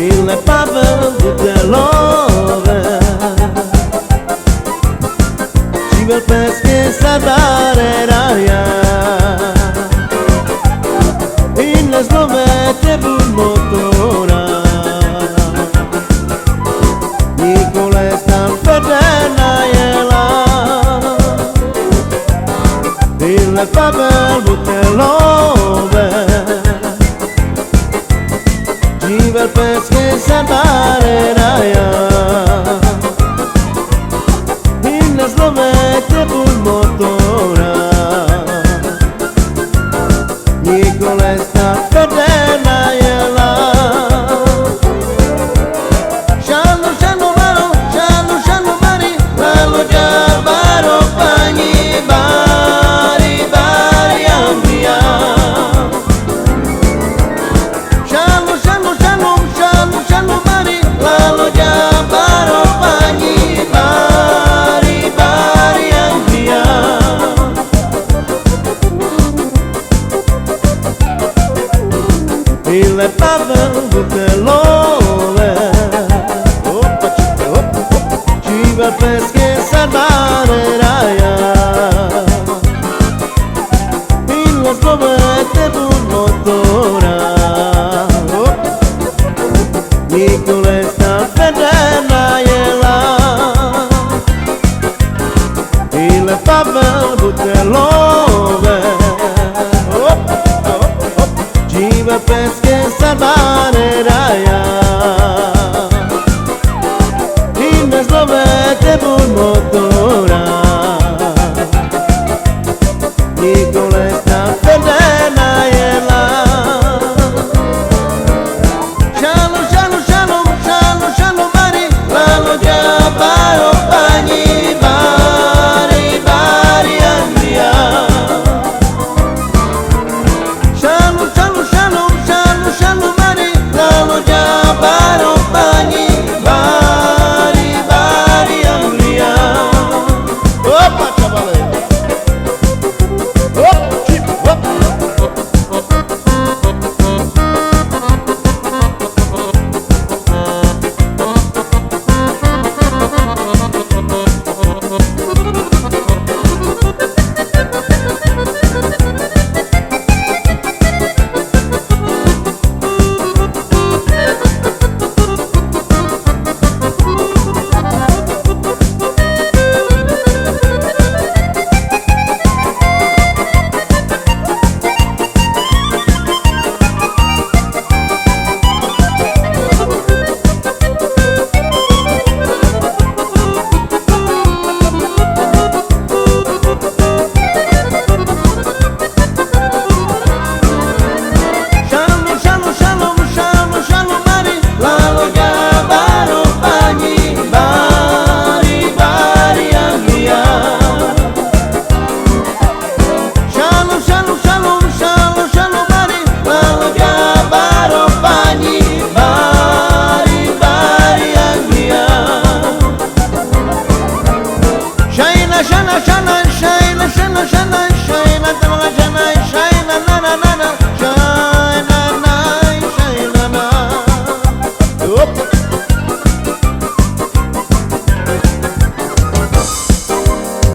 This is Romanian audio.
il Pavel Butelove, živel pes che salvare raja, in ne slovete bud motora, Nikole stan vedena jela, il Pavel Butelove, živel pes che salvare raja, in ne slovete bud motora, Nikole stan vedena jela. Šanu, šanu, mari, lalo džabaro pani, bari, ambija. Šanu, mari, lalo džabaro pani, bari, ambija. Il Pavel Butelove, živel pes che salvare raja, in ne slovete bud motora, Nikole